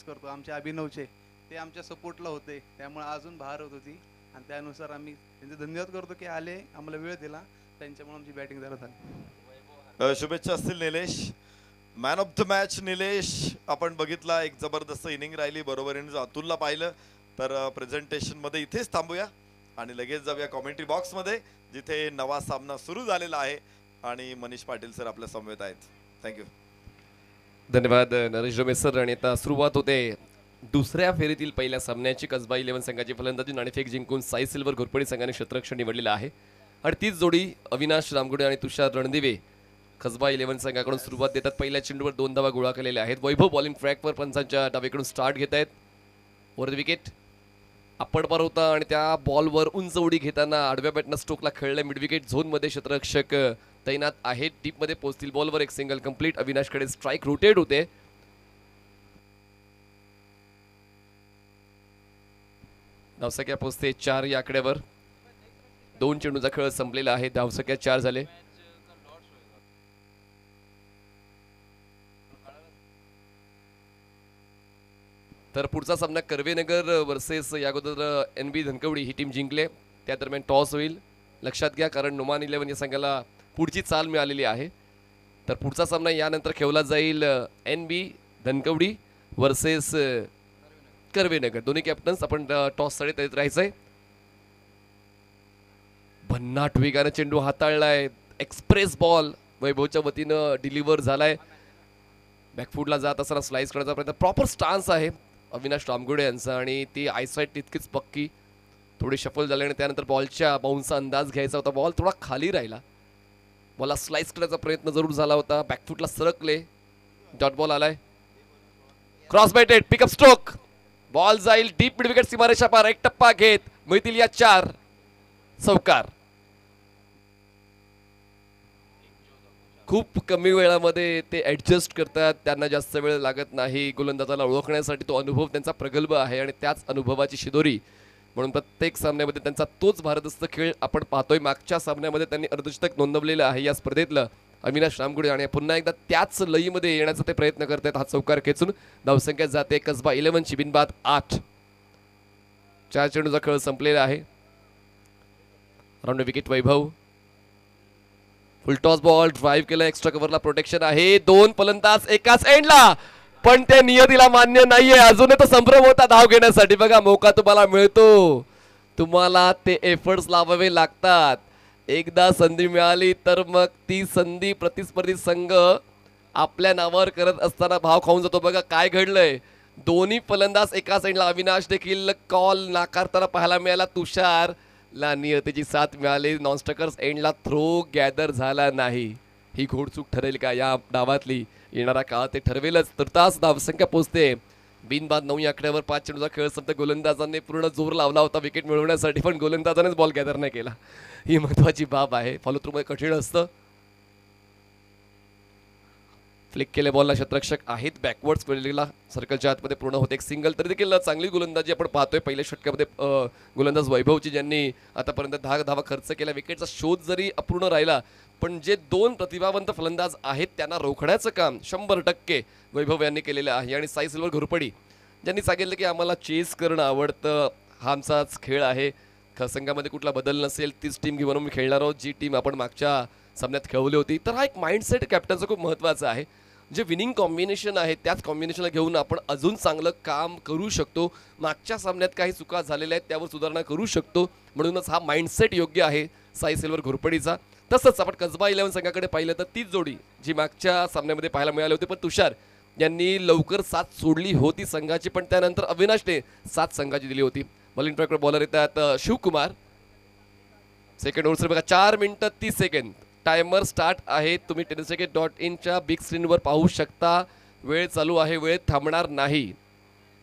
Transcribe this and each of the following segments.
करतो आमचे अभिनवचे, ते आमच्या सपोर्टला होते, त्यामुळे अजून भार होत होती आणि त्यानुसार आम्ही त्यांचे धन्यवाद करतो की आले, आम्हाला वेळ दिला, त्यांच्यामुळे आमची बॅटिंग जरा झाली. शुभेच्छा असतील Nilesh. Man of the match Nilesh आपण बघितला, एक जबरदस्त इनिंग राहिली. बरोबरीने अतुलला पाहिलं तर प्रेझेंटेशन मध्ये इथेच थांबूया आणि लगेच जाऊया कॉमेंट्री बॉक्स मध्ये, जिथे नवा सामना सुरू झालेला आहे आणि मनीष पाटील सर आपल्या समवेत आहेत. थँक्यू. धन्यवाद नरेश डोमे सर. आणि आता सुरुवात होते दुसऱ्या फेरीतील पहिल्या सामन्याची. कसबा 11 संघाची फलंदाजी नाणेफेक जिंकून साई सिल्वर घोरपडी संघाने क्षेत्ररक्षण निवडलेलं आहे आणि तीच जोडी अविनाश रामगुडे आणि तुषार रणदिवे कसबा 11 संघाकडून सुरुवात देतात. पहिल्या चेंडूवर 2 धावा गोळा केलेल्या आहेत. वैभव बॉलिंग ट्रॅकवर पंचांच्या डावीकडून स्टार्ट घेत आहेत. वर विकेट आपण पार होता आणि त्या बॉलवर उंच उडी घेताना आडव्या बॅटनं स्टोकला खेळलं. मिड विकेट झोनमध्ये क्षेत्ररक्षक तैनात आहेत. डीपमध्ये पोहोचतील. बॉलवर एक सिंगल कंप्लीट. अविनाशकडे स्ट्राईक रोटेट होते. धावसंख्या पोहोचते 4 या आकड्यावर. 2 चेंडूचा खेळ संपलेला आहे. धावसंख्या 4 झाले. तर पुढचा सामना कर्वेनगर वर्सेस या अगोदर NB धनकवडी ही टीम जिंकले. त्या दरम्यान टॉस होईल. लक्षात घ्या, कारण नुमान 11 या संघाला पुढची चाल मिळालेली आहे. तर पुढचा सामना यानंतर खेळला जाईल NB धनकवडी वर्सेस कर्वेनगर. दोन्ही कॅप्टन्स आपण टॉस साठी तयारीत राहायचंय. भन्नाट वेगाने चेंडू हाताळलाय. एक्सप्रेस बॉल वैभवच्या वतीनं डिलिव्हर झालाय. बॅकफूटला जात असताना स्लाइस करण्याचा प्रयत्न. प्रॉपर स्टान्स आहे अविनाश रामगुडे यांचा आणि ती आयसाईट तितकीच पक्की. थोडी शफल झाली आणि त्यानंतर बॉलच्या बाउन्सचा अंदाज घ्यायचा होता. बॉल थोडा खाली राहिला. बॉलला स्लाइस करण्याचा प्रयत्न जरूर झाला होता. बॅकफूटला सरकले. डॉट बॉल आलाय. Cross batted pickup stroke. Ball जाईल डीप मिड विकेट सीमारेषा पार. एक टप्पा घेत मिळतील या 4 चौकार. खूप कमी वेळामध्ये ते ऍडजस्ट करतात. त्यांना जास्त वेळ लागत नाही. गोलंदाजाला ओळखण्यासाठी तो अनुभव त्यांचा प्रगल्भ आहे आणि त्याच अनुभवाची शिदोरी म्हणून प्रत्येक सामन्यामध्ये त्यांचा तोच भारदस्त खेळ आपण पाहतोय. मागच्या सामन्यामध्ये त्यांनी अर्धशतक नोंदवलेलं आहे या स्पर्धेतलं अविनाश रामगुडे आणि पुन्हा एकदा त्याच लयीमध्ये येण्याचा ते प्रयत्न करतात. हा चौकार खेचून धावसंख्या जाते कसबा 11 ची बिनबाद 8. 4 चेंडूचा खेळ संपलेला आहे. राऊंड विकेट वैभव. फुल टॉस बॉल ड्राईव्ह केलं. एक्स्ट्रा कव्हरला प्रोटेक्शन आहे. 2 फलंदाज एकाच एंडला, पण त्या नियतीला मान्य नाहीये. अजूनही तो संभ्रम होता धाव घेण्यासाठी. बघा, मौका तुम्हाला मिळतो, तुम्हाला ते एफर्ट्स लावावे लागतात. एकदा संधी मिळाली तर मग ती संधी प्रतिस्पर्धी संघ आपल्या नावावर करत असताना भाव खाऊन जातो. बघा काय घडलंय. दोन्ही फलंदाज एकाच एंडला. अविनाश देखील कॉल नाकारताना पाहायला मिळाला. तुषार ला नियतीची साथ मिळाली. नॉनस्टकर्स एंडला थ्रो गॅदर झाला नाही. ही घोडचूक ठरेल का या डावातली? येणारा काळ ते ठरवेलच. तर तास धावसंख्या पोहोचते बिनबाद 9 या आकड्यावर. 5 चेंडूचा खेळ संपता. गोलंदाजांनी पूर्ण जोर लावला होता विकेट मिळवण्यासाठी, पण गोलंदाजानेच बॉल गॅदर नाही केला. ही महत्वाची बाब आहे. फॉलो थ्रू मध्ये कठीण असतं. फ्लिक केले बॉलला क्षेत्ररक्षक आहेत. बॅकवर्ड्स वेळेला सर्कलच्या आतमध्ये पूर्ण होते. एक सिंगल तरी देखील चांगली गोलंदाजी आपण पाहतोय पहिल्या षटकामध्ये. गोलंदाज वैभवची ज्यांनी आतापर्यंत 10 धावा खर्च केला. विकेटचा शोध जरी अपूर्ण राहिला, पण जे 2 प्रतिभावंत फलंदाज आहेत त्यांना रोखण्याचं काम 100% वैभव यांनी केलेलं आहे. आणि साई सिल्वर घोरपडी ज्यांनी सांगितलं की आम्हाला चेस करणं आवडतं, हा आमचाच खेळ आहे. संघामध्ये कुठला बदल नसेल, तीच टीम घेऊन मी खेळणार आहोत जी टीम आपण मागच्या सामन्यात खेळवली होती. तर हा एक माइंडसेट कॅप्टनचा खूप महत्त्वाचा आहे. जे विनिंग कॉम्बिनेशन आहे त्याच कॉम्बिनेशनला घेऊन आपण अजून चांगलं काम करू शकतो. मागच्या सामन्यात काही चुका झालेल्या आहेत त्यावर सुधारणा करू शकतो. म्हणूनच हा माइंडसेट योग्य आहे साई सिल्वर घोरपडीचा. तसंच आपण कसबा 11 संघाकडे पाहिलं तर तीच जोडी जी मागच्या सामन्यामध्ये पाहायला मिळाली होती, पण तुषार यांनी लवकर साथ सोडली होती संघाची, पण त्यानंतर अविनाशने साथ संघाची दिली होती. बॉलिंग ट्रॅकवर बॉलर येतात शिवकुमार. सेकंड ओव्हर बघा 4 मिनिटं 30 सेकंद. टायमर स्टार्ट आहे. तुम्ही tenniscricket.in च्या बिग स्क्रीनवर पाहू शकता. वेळ चालू आहे, वेळ थांबणार नाही.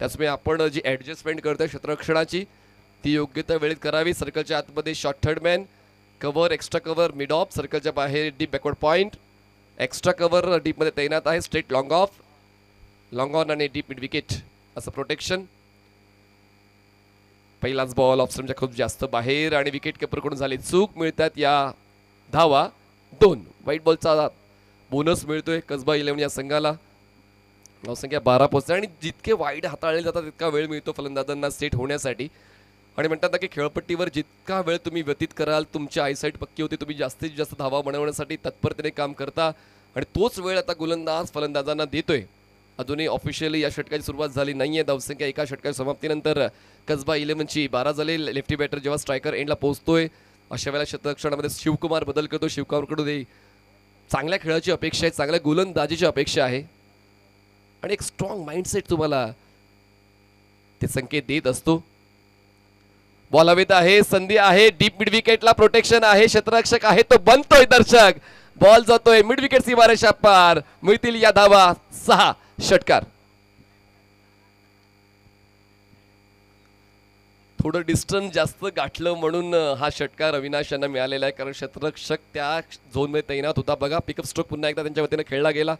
त्याचमुळे आपण जी ॲडजस्टमेंट करतोय क्षेत्ररक्षणाची ती योग्य त्या वेळेत करावी. सर्कलच्या आतमध्ये short third man, cover, extra cover, mid off, सर्कलच्या बाहेर deep backward point, extra cover डीपमध्ये तैनात आहे. Straight long off, long on आणि डीप मिड विकेट असं प्रोटेक्शन. पहिलाच बॉल ऑफ स्टंपच्या खूप जास्त बाहेर आणि विकेट किपरकडून झाली चूक. मिळतात या धावा 2. व्हाईट बॉलचा बोनस मिळतोय कसबा 11 या संघाला. धावसंख्या 12 पोहोचते आणि जितके वाईड हाताळले जातात तितका वेळ मिळतो फलंदाजांना सेट होण्यासाठी. आणि म्हणतात ना की खेळपट्टीवर जितका वेळ तुम्ही व्यतीत कराल तुमची आयसाईट पक्की होती, तुम्ही जास्तीत जास्त धावा बनवण्यासाठी तत्परतेने काम करता आणि तोच वेळ आता गोलंदाज फलंदाजांना देतोय. अजूनही ऑफिशियली या षटकाची सुरुवात झाली नाहीये. धावसंख्या एका षटकाच्या समाप्तीनंतर कसबा 11ची 12 झाले. लेफ्टी बॅटर जेव्हा स्ट्रायकर एंडला पोहोचतोय अशा वेळेला शतरक्षणामध्ये शिवकुमार बदल करतो. शिवकुमारकडून चांगल्या खेळाची अपेक्षा आहे, चांगल्या गोलंदाजीची अपेक्षा आहे आणि एक स्ट्रॉंग माइंडसेट तुम्हाला ते संकेत देत असतो. बॉल हवेत आहे, संधी आहे, डीप मिड विकेटला प्रोटेक्शन आहे, क्षेत्ररक्षक आहे तो बनतोय दर्शक. बॉल जातोय मिड विकेट सीमारेषा पार, मिळतील या धावा 6 षटकार. थोडं डिस्टन्स जास्त गाठलं म्हणून हा षटकार अविनाश यांना मिळालेला आहे, कारण क्षेत्ररक्षक त्या झोनमध्ये तैनात होता. बघा पिकअप स्ट्रोक पुन्हा एकदा त्यांच्या वतीने खेळला गेला.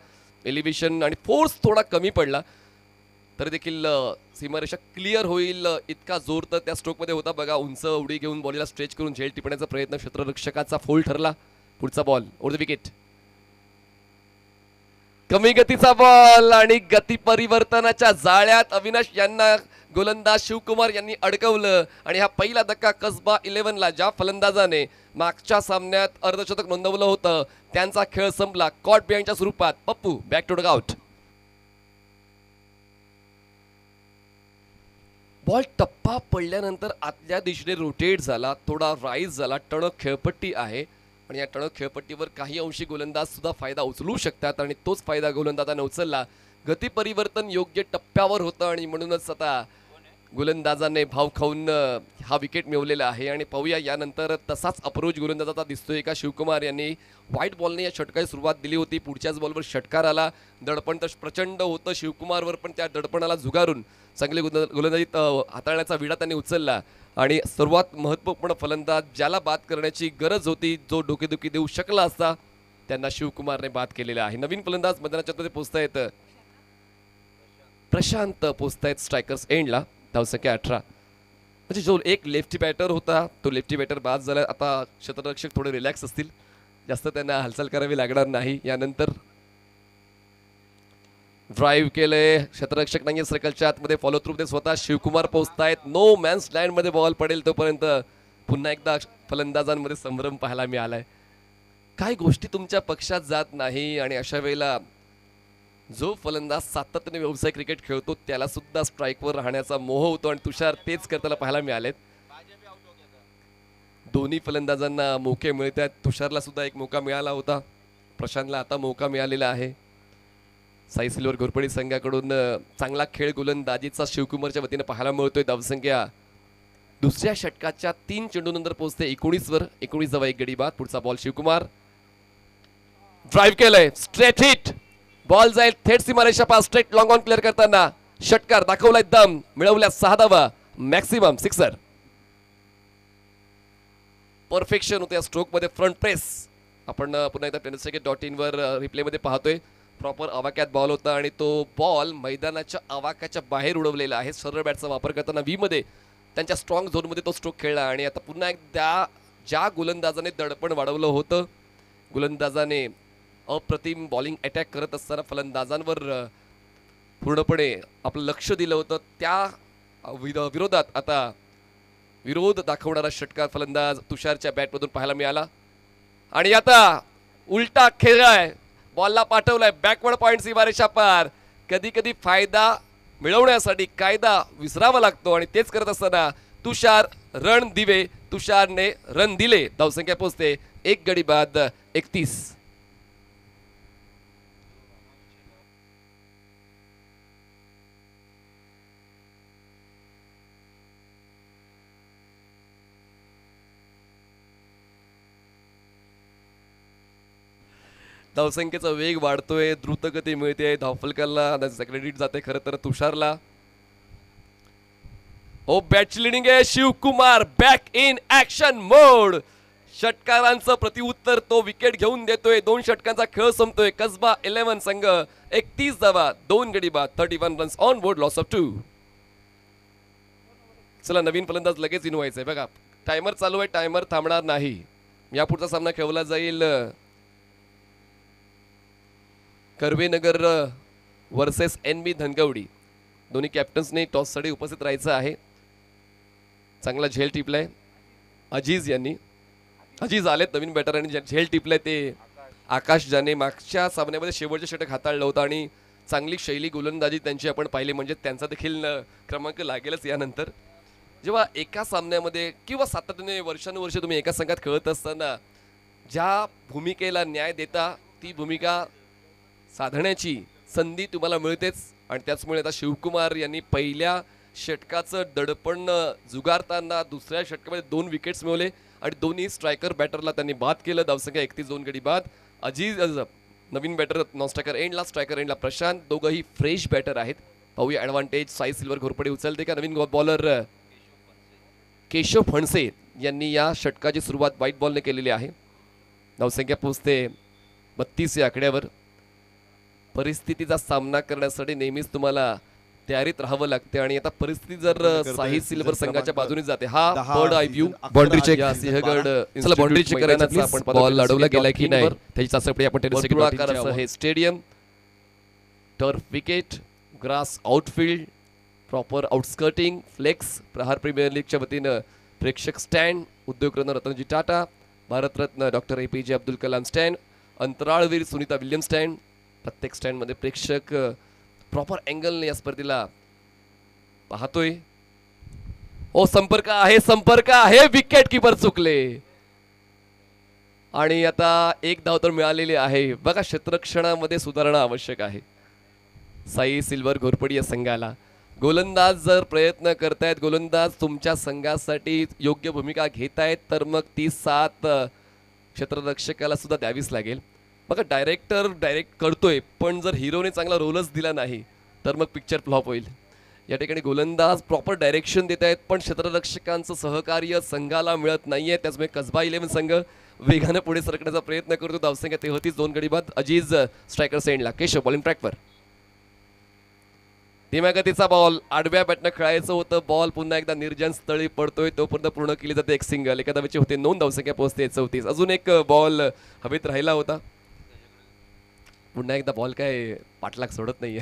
एलिव्हेशन आणि फोर्स थोडा कमी पडला तरी देखील सीमारेषा क्लिअर होईल इतका जोर तर त्या स्ट्रोकमध्ये होता. बघा उंच उडी घेऊन बॉलीला स्ट्रेच करून झेल टिपण्याचा प्रयत्न क्षेत्ररक्षकाचा फोल ठरला. पुढचा बॉल ओव्हर द विकेट, कमी गतीचा बॉल आणि गती परिवर्तनाच्या जाळ्यात अविनाश यांना गोलंदाज शिवकुमार यांनी अडकवलं आणि हा पहिला धक्का कसबा 11ला ज्या फलंदाजाने मागच्या सामन्यात अर्धशतक नोंदवलं होतं त्यांचा खेळ संपला कॉट बिहाइंडच्या स्वरूपात. Pappu back to dugout. Ball टप्पा पडल्यानंतर आतल्या दिशेने रोटेट झाला, थोडा राईज झाला. टणक खेळपट्टी आहे आणि या टणक खेळपट्टीवर काही अंशी गोलंदाज सुद्धा फायदा उचलू शकतात आणि तोच फायदा गोलंदाजाने उचलला. गती परिवर्तन योग्य टप्प्यावर होतं आणि म्हणूनच आता गोलंदाजाने भाव खाऊन हा विकेट मिळवलेला आहे. आणि पाहूया यानंतर तसाच अप्रोच गोलंदाजाचा दिसतोय का. शिवकुमार यांनी व्हाईट बॉलने या षटकाची सुरुवात दिली होती. पुढच्याच बॉलवर षटकार आला. दडपण तर प्रचंड होतं शिवकुमारवर, पण त्या दडपणाला झुगारून चांगली गोलंदाजी हाताळण्याचा विडा त्यांनी उचलला आणि सर्वात महत्त्वपूर्ण फलंदाज ज्याला बाद करण्याची गरज होती, जो डोकेदुखी देऊ शकला असता, त्यांना शिवकुमारने बाद केलेला आहे. नवीन फलंदाज मैदानाच्या मध्ये पोहोचतायत प्रशांत, पोहोचतायत स्ट्रायकर्स एंडला. धावसंख्या 18. म्हणजे जो एक लेफ्टी बॅटर होता तो लेफ्टी बॅटर बाद झाला. आता क्षेत्ररक्षक थोडे रिलॅक्स असतील, जास्त त्यांना हालचाल करावी लागणार नाही. यानंतर ड्राईव्ह केलंय, क्षेत्ररक्षक नाहीये सर्कलच्या आतमध्ये, फॉलो थ्रू मध्ये स्वतः शिवकुमार पोहोचतायत. नो मॅन्स लँड मध्ये बॉल पडेल तोपर्यंत पुन्हा एकदा फलंदाजांमध्ये संभ्रम पाहायला मिळालाय. काही गोष्टी तुमच्या पक्षात जात नाही आणि अशा वेळेला जो फलंदाज सातत्याने व्यावसायिक क्रिकेट खेळतो त्याला सुद्धा स्ट्राईकवर राहण्याचा मोह होतो आणि तुषार तेच करताना पाहायला मिळालेत. दोन्ही फलंदाजांना मोके मिळतात. तुषारला सुद्धा एक मोका मिळाला होता, प्रशांतला आता मोका मिळालेला आहे. साई सिल्वर घोरपडी संघाकडून चांगला खेळ गोलंदाजीचा शिवकुमारच्या वतीने पाहायला मिळतोय. धावसंख्या दुसऱ्या षटकाच्या 3 चेंडूनंतर पोहोचते 19वर. 19 जवळ एक गडी बाद. पुढचा बॉल शिवकुमार ड्राईव्ह केलंय, स्ट्रेट हिट, बॉल जाईल थेट सीमारेषा pass. Straight long on clear करताना षटकार दाखवलाय दम, मिळवल्या 6 धावा, मॅक्सिमम सिक्सर. परफेक्शन होते या स्ट्रोक मध्ये. फ्रंट प्रेस आपण पुन्हा एकदा tenniscricket.in वर रिप्ले मध्ये पाहतोय. प्रॉपर आवाक्यात बॉल होता आणि तो बॉल मैदानाच्या आवाक्याच्या बाहेर उडवलेला आहे. सरळ बॅटचा वापर करताना व्ही मध्ये त्यांच्या स्ट्रॉंग झोन मध्ये तो स्ट्रोक खेळला आणि आता पुन्हा एकदा ज्या गोलंदाजाने दडपण वाढवलं होतं, गोलंदाजाने अप्रतिम बॉलिंग अटॅक करत असताना फलंदाजांवर पूर्णपणे आपलं लक्ष दिलं होतं, त्या विरोधात आता विरोध दाखवणारा षटकार फलंदाज तुषारच्या बॅटमधून पाहायला मिळाला. आणि आता उलटा खेळलाय, बॉलला पाठवलाय बॅकवर्ड पॉइंट सीमारेषा पार. कधी कधी फायदा मिळवण्यासाठी कायदा विसरावा लागतो आणि तेच करत असताना तुषार रण दिवे, तुषारने रन दिले. धावसंख्या पोहोचते 1 गडी बाद 31. धावसंख्येचा वेग वाढतोय, द्रुतगती मिळते, धावफलकाला त्याचं क्रेडिट जाते खरं तर तुषारला. ओ बॅटची लिडिंग आहे, शिवकुमार बॅक इन ऍक्शन मोड. षटकारांचं प्रतिउत्तर तो विकेट घेऊन देतोय. 2 षटकांचा खेळ संपतोय. कसबा 11 संघ 31 धावा, 2 गडी बाद, 31 runs on board, loss of 2. चला नवीन फलंदाज लगेच इन व्हायचंय. बघा टायमर चालू आहे, टायमर थांबणार नाही. यापुढचा सामना खेळवला जाईल कर्वेनगर वर्सेस NB धनगवडी. दोन्ही कॅप्टन्सने टॉससाठी उपस्थित राहायचं आहे. चांगला झेल टिपलाय अजीज यांनी. अजीज आलेत नवीन बॅटर आणि झेल टिपलाय ते आकाश, ज्याने मागच्या सामन्यामध्ये शेवटचे षटक हाताळलं होतं आणि चांगली शैली गोलंदाजी त्यांची आपण पाहिली, म्हणजे त्यांचा देखील क्रमांक लागेलच यानंतर. जेव्हा एका सामन्यामध्ये किंवा सातत्याने वर्षानुवर्षे तुम्ही एका संघात खेळत असताना ज्या भूमिकेला न्याय देता ती भूमिका साधण्याची संधी तुम्हाला मिळतेच. आणि त्याचमुळे आता शिवकुमार यांनी पहिल्या षटकाचं दडपण जुगारताना दुसऱ्या षटकामध्ये 2 विकेट्स मिळवले आणि दोन्ही स्ट्रायकर बॅटरला त्यांनी बाद केलं. धावसंख्या 31 गडी बाद. अजीज नवीन बॅटर नॉन स्ट्रायकर एंडला, स्ट्रायकर एंडला प्रशांत, दोघंही फ्रेश बॅटर आहेत. पाहूया ॲडव्हान्टेज साई सिल्वर घोरपडे उचलते का. नवीन बॉलर केशव फणसे यांनी या षटकाची सुरुवात व्हाईट बॉलने केलेली आहे. धावसंख्या पोहोचते 32 या आकड्यावर. परिस्थितीचा सामना करण्यासाठी नेहमीच तुम्हाला तयारीत राहावं लागते आणि आता परिस्थिती जर साई सिल्वर संघाच्या बाजूने जाते. हा bird eye view boundary check या सिंहगड चला बाउंड्री चेक करायचं आपण. बॉल अडवला गेलाय की नाही त्याची चाचपणी आपण वर्तुळाकार हे stadium, turf wicket, grass outfield, proper outskirting, flex, Prahar premier लीगच्या वतीनं प्रेक्षक स्टँड, उद्योगरत्न रतनजी टाटा, भारतरत्न doctor APJ Abdul Kalam stand, अंतराळवीर सुनीता विल्यम स्टँड. प्रत्येक स्टँडमध्ये प्रेक्षक प्रॉपर अँगलने या स्पर्धेला पाहतोय. ओ संपर्क आहे, विकेट किपर चुकले आणि आता 1 धाव तर मिळालेली आहे. बघा क्षेत्ररक्षणामध्ये सुधारणा आवश्यक आहे साई सिल्वर घोरपडी या संघाला. गोलंदाज जर प्रयत्न करतायत, गोलंदाज तुमच्या संघासाठी योग्य भूमिका घेतायत, तर मग ती साथ क्षेत्ररक्षकाला सुद्धा द्यावीच लागेल. बघा डायरेक्टर डायरेक्ट करतोय, पण जर हिरोने चांगला रोलच दिला नाही तर मग पिक्चर फ्लॉप होईल. या ठिकाणी गोलंदाज प्रॉपर डायरेक्शन देत आहेत, पण क्षेत्ररक्षकांचं सहकार्य संघाला मिळत नाहीये. त्याचमुळे कसबा 11 संघ वेगानं पुढे सरकण्याचा प्रयत्न करतो. धावसंख्या 33 2 गडी बाद. अजीज स्ट्रायकर सेंडला, केशव बॉलिंग ट्रॅकवर. धीम्या गतीचा बॉल, आडव्या बॅटनं खेळायचं होतं. बॉल पुन्हा एकदा निर्जन स्थळी पडतोय, तोपर्यंत पूर्ण केली जाते एक सिंगल. एका धावेची होते 9. धावसंख्या पोहोचते 34. अजून एक बॉल हवेत राहिला होता. पुन्हा एकदा बॉल काय पाठलाग सोडत नाहीये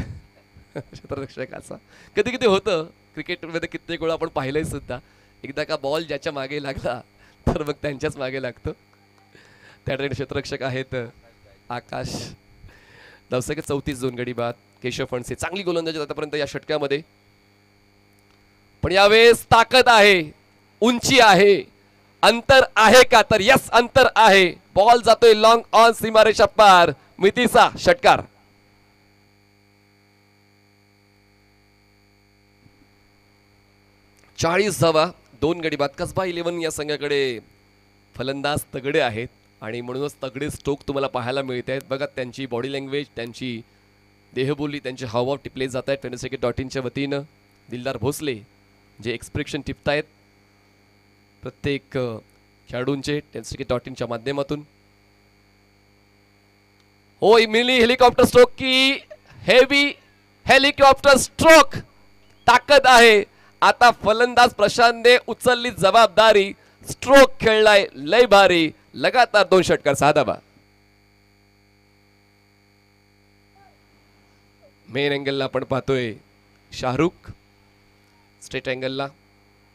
क्षेत्ररक्षकाचा. कधी कधी होतं क्रिकेटमध्ये, कित्येक वेळा आपण पाहिलंय सुद्धा. एकदा का बॉल ज्याच्या मागे लागला तर मग त्यांच्याच मागे लागतो. त्या ठिकाणी क्षेत्ररक्षक आहेत आकाश. धावसंख्या 34 2 गडी बाद. केशव फणसे चांगली गोलंदाजी आतापर्यंत या षटकामध्ये, पण यावेळेस ताकद आहे, उंची आहे, अंतर आहे का, तर यस अंतर आहे. बॉल जातोय लॉंग ऑन सीमारेषा पार, मितीचा षटकार. चाळीस धावा 2 गडी बाद. कसबा 11 या संघाकडे फलंदाज तगडे आहेत आणि म्हणूनच तगडे स्ट्रोक तुम्हाला पाहायला मिळत आहेत. बघा त्यांची बॉडी लँग्वेज, त्यांची देहबोली, त्यांचे हावभाव टिपले जात आहेत. fenixcricket.in च्या वतीनं दिलदार भोसले जे एक्सप्रेशन टिपतायत प्रत्येक खेळाडूंचे fenixcricket.in च्या माध्यमातून. हो मिली हेलिकॉप्टर स्ट्रोक की हेवी हेलिकॉप्टर स्ट्रोक, ताकद आहे. आता फलंदाज प्रशांतने उचलली जबाबदारी, स्ट्रोक खेळलाय लय भारी. लगातार 2 षटकार 6 धावा. मेन अँगलला आपण पाहतोय शाहरुख, स्ट्रेट अँगलला,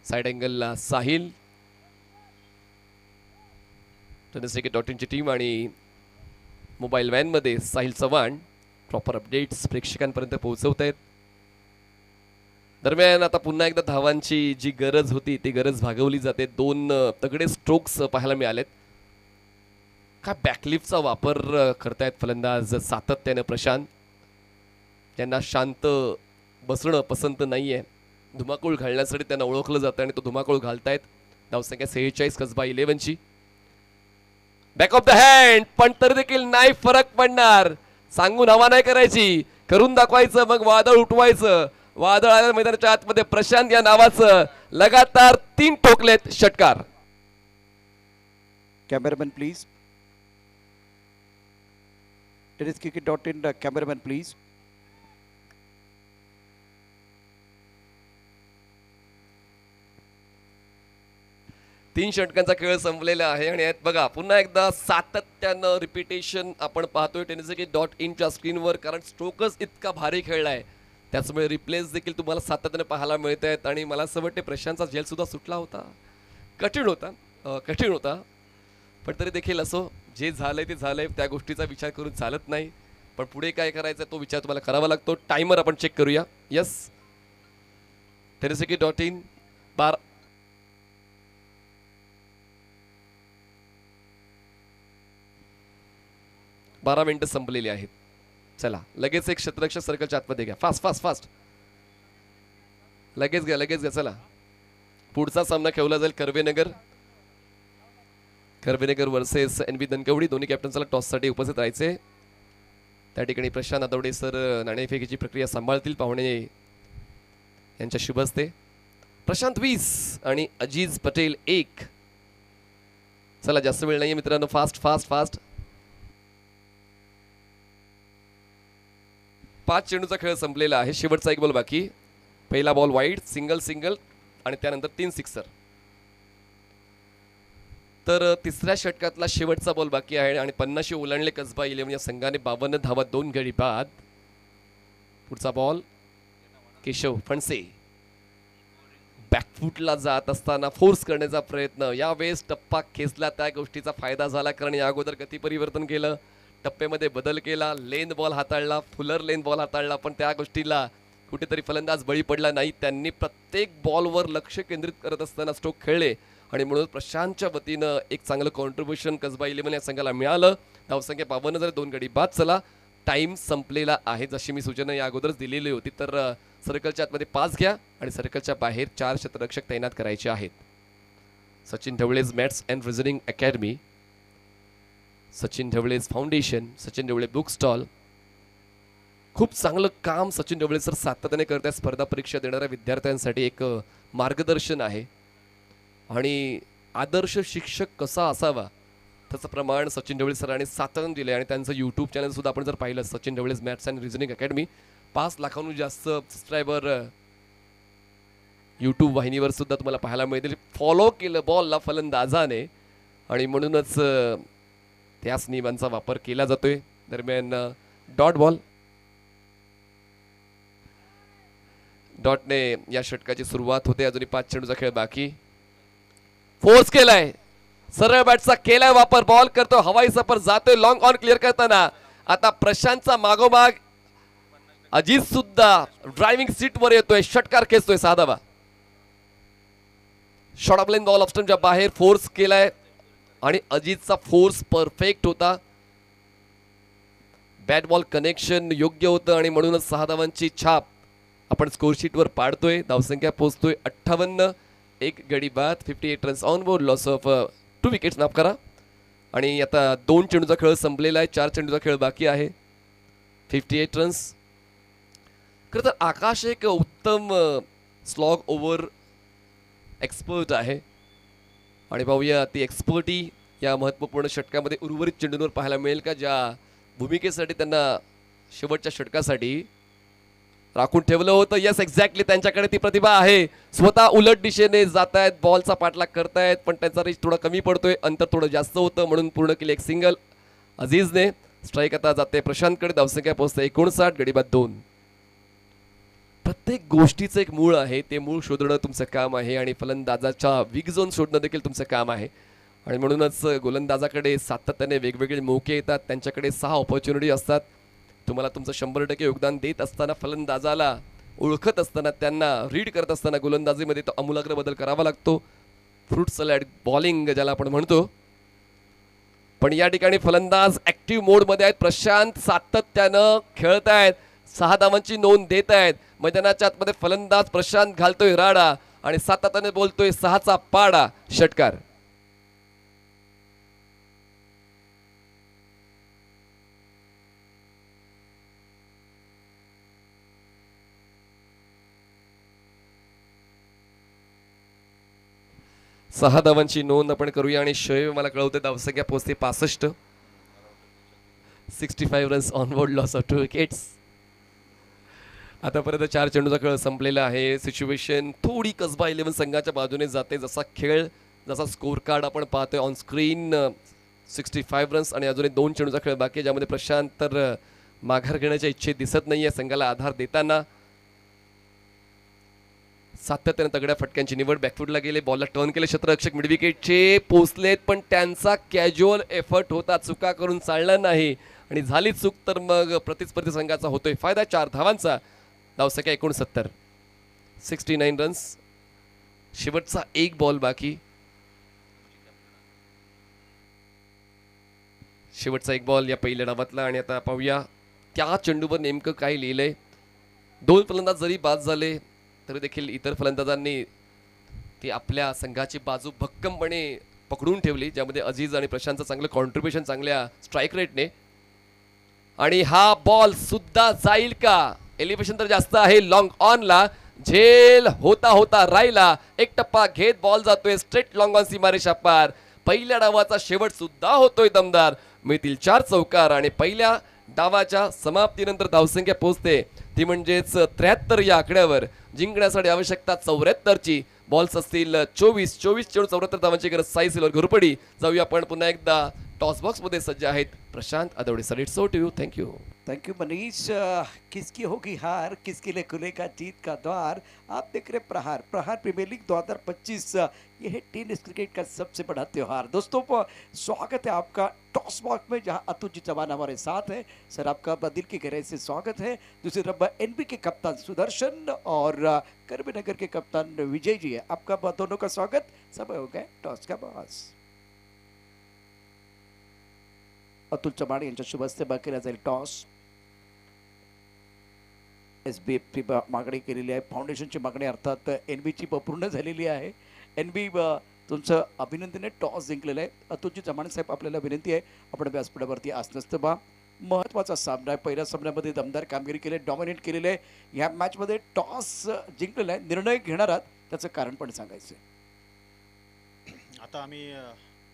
साइड अँगलला साहिल. fenixcricket.in ची टीम आणि मोबाईल व्हॅनमध्ये साहिल चव्हाण प्रॉपर अपडेट्स प्रेक्षकांपर्यंत पोहोचवत आहेत. दरम्यान आता पुन्हा एकदा धावांची जी गरज होती ती गरज भागवली जाते. 2 तगडे स्ट्रोक्स पाहायला मिळालेत. काय बॅकलिफ्टचा वापर करतायत फलंदाज सातत्याने प्रशांत, त्यांना शांत बसणं पसंत नाहीये. धुमाकूळ घालण्यासाठी त्यांना ओळखलं जातं आणि तो धुमाकूळ घालतायत. धावसंख्या 46 कसबा 11 ची. बॅक ऑफ द हँड, पण तरी देखील नाही फरक पडणार. सांगून हवा नाही करायची, करून दाखवायचं, मग वादळ उठवायचं. वादळ आल्या मैदानाच्या आतमध्ये प्रशांत या नावाचं लगातार 3 ठोकलेत षटकार. Cameraman please. fenixcricket.in cameraman please. 3 षटकांचा खेळ संपलेला आहे आणि यात बघा पुन्हा एकदा सातत्यानं रिपिटेशन आपण पाहतोय tennisaki.inच्या स्क्रीनवर, कारण स्ट्रोकच इतका भारी खेळलाय त्याचमुळे रिप्लेस देखील तुम्हाला सातत्याने पाहायला मिळत आहेत. आणि मला असं वाटते प्रशांतचा झेल सुद्धा सुटला होता, कठीण होता पण तरी देखील असो, जे झालंय ते झालंय, त्या गोष्टीचा विचार करून चालत नाही. पण पुढे काय करायचं तो विचार तुम्हाला करावा लागतो. टायमर आपण चेक करूया. यस, tennisaki.in 12 मिनिटं संपलेली आहेत. चला लगेच एक क्षेत्ररक्षक सर्कलच्या आतमध्ये घ्या. फास्ट लगेच घ्या. चला पुढचा सामना खेळला जाईल कर्वेनगर वर्सेस NV दनकवडी. दोन्ही कॅप्टन्सला टॉससाठी उपस्थित राहायचे. त्या ठिकाणी प्रशांत आदवडे सर नाणेफेकीची प्रक्रिया सांभाळतील. पाहुणे यांच्या शुभ हस्ते. प्रशांत 20 आणि अजीज पटेल 1. चला जास्त वेळ नाहीये मित्रांनो, फास्ट 5 चेंडूचा खेळ संपलेला आहे. शेवटचा एक बॉल बाकी. पहिला बॉल वाईड, सिंगल आणि त्यानंतर 3 सिक्सर. तर तिसऱ्या षटकातला शेवटचा बॉल बाकी आहे आणि 50 ओलांडले कसबा 11 या संघाने. 52 धावा 2 गडी बाद. पुढचा बॉल केशव फणसे बॅकफुटला जात असताना फोर्स करण्याचा प्रयत्न. यावेळेस टप्पा खेचला, त्या गोष्टीचा फायदा झाला कारण या अगोदर गती परिवर्तन केलं, टप्प्यामध्ये बदल केला, लेन बॉल हाताळला, फुलर लेन बॉल हाताळला, पण त्या गोष्टीला कुठेतरी फलंदाज बळी पडला नाही. त्यांनी प्रत्येक बॉलवर लक्ष केंद्रित करत असताना स्ट्रोक खेळले आणि म्हणून प्रशांतच्या वतीनं एक चांगलं कॉन्ट्रीब्युशन कसबा 11 या संघाला मिळालं. धावसंख्या 52 झाली, 2 गडी बाद. चला टाइम संपलेला आहे, जशी मी सूचना या अगोदरच दिलेली होती. तर सर्कलच्या आतमध्ये 5 घ्या आणि सर्कलच्या बाहेर 4 क्षेत्ररक्षक तैनात करायचे आहेत. Sachin Dhawale's maths and reasoning academy, Sachin Dhawale's foundation, Sachin Dhawale book stall. खूप चांगलं काम सचिन ढवळे सर सातत्याने करत आहेत. स्पर्धा परीक्षा देणाऱ्या विद्यार्थ्यांसाठी एक मार्गदर्शन आहे आणि आदर्श शिक्षक कसा असावा त्याचं प्रमाण सचिन ढवळे सरांनी सातत्याने दिले. आणि त्यांचं यूट्यूब चॅनल सुद्धा आपण जर पाहिलं, Sachin Dhawale's maths and reasoning academy, 5 लाखांहून जास्त सबस्क्रायबर यूट्यूब वाहिनीवर सुद्धा तुम्हाला पाहायला मिळतील. फॉलो केलं बॉलला फलंदाजाने आणि म्हणूनच त्याच नियमांचा वापर केला जातोय. दरम्यान डॉट बॉल, डॉटने या षटकाची सुरुवात होते. अजूनही 5 चेंडूचा खेळ बाकी. फोर्स केलाय, सरळ बॅटचा केलाय वापर, बॉल करतो, हवाई सफर जातोय लॉंग ऑन क्लिअर करताना. आता प्रशांतचा मागोमाग अजित सुद्धा ड्रायव्हिंग सीट वर येतोय, षटकार खेचतोय 6 धावा. शॉर्ट ऑफ लाईन बॉल ऑप्शनच्या बाहेर फोर्स केलाय आणि अजितचा फोर्स परफेक्ट होता. बॅट बॉल कनेक्शन योग्य होतं आणि म्हणूनच 6 धावांची छाप आपण स्कोरशीटवर पाडतोय. धावसंख्या पोहोचतोय 58, 1 गडी बाद, 58 runs on board, loss of 2 wickets माफ करा. आणि आता 2 चेंडूचा खेळ संपलेला आहे, 4 चेंडूचा खेळ बाकी आहे. 58 रन्स. खरं तर आकाश एक उत्तम स्लॉग ओव्हर एक्सपर्ट आहे आणि पाहूया ती एक्सपर्टी या महत्त्वपूर्ण षटकामध्ये उर्वरित चेंडूंवर पाहायला मिळेल का, ज्या भूमिकेसाठी त्यांना शेवटच्या षटकासाठी राखून ठेवलं होतं. यस, एक्झॅक्टली त्यांच्याकडे ती प्रतिभा आहे. स्वतः उलट दिशेने जात आहेत, बॉलचा पाठलाग करतायत, पण त्यांचा रेंज थोडा कमी पडतोय, अंतर थोडं जास्त होतं म्हणून पूर्ण केले एक सिंगल अजीजने. स्ट्राईक आता जाते प्रशांतकडे. धावसंख्या पोहोचते 59, गडी बाद 2. प्रत्येक गोष्टीचं एक मूळ आहे, ते मूळ शोधणं तुमचं काम आहे आणि फलंदाजाच्या वीक झोन शोधणं देखील तुमचं काम आहे. आणि म्हणूनच गोलंदाजाकडे सातत्याने वेगवेगळे मौके येतात, त्यांच्याकडे 6 ऑपॉर्च्युनिटी असतात. तुम्हाला तुमचं 100% योगदान देत असताना, फलंदाजाला ओळखत असताना, त्यांना रीड करत असताना गोलंदाजीमध्ये तो आमूलाग्र बदल करावा लागतो. फ्रूट सलॅड बॉलिंग ज्याला आपण म्हणतो. पण या ठिकाणी फलंदाज ऍक्टिव्ह मोडमध्ये आहेत. प्रशांत सातत्यानं खेळत आहेत, 6 धावांची नोंद देत आहेत. मैदानाच्या आतमध्ये फलंदाज प्रशांत घालतोय राडा आणि सातत्याने बोलतोय 6चा पाडा, षटकार. सहा धावांची नोंद आपण करूया आणि शोएब मला कळवते धावसंख्या पोहोचते 65. 65 runs on board, loss of 2 wickets. आतापर्यंत 4 चेंडूचा खेळ संपलेला आहे. सिच्युएशन थोडी कसबा 11 संघाच्या बाजूने जाते. जसा खेळ जसा स्कोर कार्ड आपण पाहतोय ऑन स्क्रीन 65 रन्स आणि अजूनही 2 चेंडूचा खेळ बाकी आहे, ज्यामध्ये प्रशांत तर माघार घेण्याच्या इच्छेत दिसत नाहीये संघाला आधार देताना. सातत्याने तगड्या फटक्यांची निवड, बॅकफूटला गेले, बॉलला टर्न केले क्षेत्ररक्षक, मिड विकेटचे पोचलेत, पण त्यांचा कॅज्युअल एफर्ट होता, चुका करून चालणार नाही आणि झाली चूक तर मग प्रतिस्पर्धी संघाचा होतोय फायदा. 4 धावांचा, धावसंख्या 69, 69 रन्स. शेवटचा एक बॉल बाकी, शेवटचा एक बॉल या पहिल्या डावातला. आणि आता पाहूया त्या चेंडूवर नेमकं काय लिहिलंय. 2 फलंदाज जरी बाद झाले तरी देखील इतर फलंदाजांनी ती आपल्या संघाची बाजू भक्कमपणे पकडून ठेवली, ज्यामध्ये अजीज आणि प्रशांतचं चांगलं कॉन्ट्रीब्युशन चांगल्या स्ट्राईक रेटने. आणि हा बॉल सुद्धा जाईल का? एलिव्हेशन तर जास्त आहे लॉंग ऑनला, झेल होता होता राहिला, एक टप्पा घेत बॉल जातोय स्ट्रेट लॉंग ऑन सीमारेषा पार. पहिल्या डावाचा शेवट सुद्धा होतोय दमदार, मिळतील 4 चौकार आणि पहिल्या डावाच्या समाप्तीनंतर धावसंख्या पोहोचते ती म्हणजेच 73 या आकड्यावर. जिंकण्यासाठी आवश्यकता 74ची. बॉल्स असतील 24 चेंडू 74 धावांची गरज. साई सिल्वर घोरपडी. जाऊया आपण पुन्हा एकदा टॉस बॉक्स मध्ये सज्ज आहेत Prashant Adawade sir. It's so to you. Thank you. Thank you Manish. किसकी होगी हार, किसके लिए खुलेगा जीत का द्वार. आप देख रहे प्रहार, प्रहार प्रीमियर लीग 2025. ये है टेनिस क्रिकेट का सबसे बड़ा त्योहार. दोस्तों स्वागत है आपका टॉस बॉक्स में, जहां अतुल जी चौहान हमारे साथ हैं. सर आपका दिल की गहराई से स्वागत है. दूसरी तरफ एनबी के कप्तान सुदर्शन और करबी नगर के कप्तान विजय जी है. आपका दोनों का स्वागत. समय हो गया टॉस का बॉस. अतुल चव्हाण यांच्या शुभ हस्ते केला जाईल टॉस. SBF मागणी केलेली आहे, फाउंडेशनची मागणी अर्थात NBची पूर्ण झालेली आहे. NB तुमचं अभिनंदन आहे, टॉस जिंकलेलं आहे. अतुलजी चव्हाण साहेब आपल्याला विनंती आहे आपण व्यासपीठावरती असं बा. महत्त्वाचा सामना आहे, पहिल्या सामन्यामध्ये दमदार कामगिरी केली, डॉमिनेट केलेलं आहे. ह्या मॅचमध्ये टॉस जिंकलेला आहे, निर्णय घेणार आहात, त्याचं कारण पण सांगायचं आहे. आता आम्ही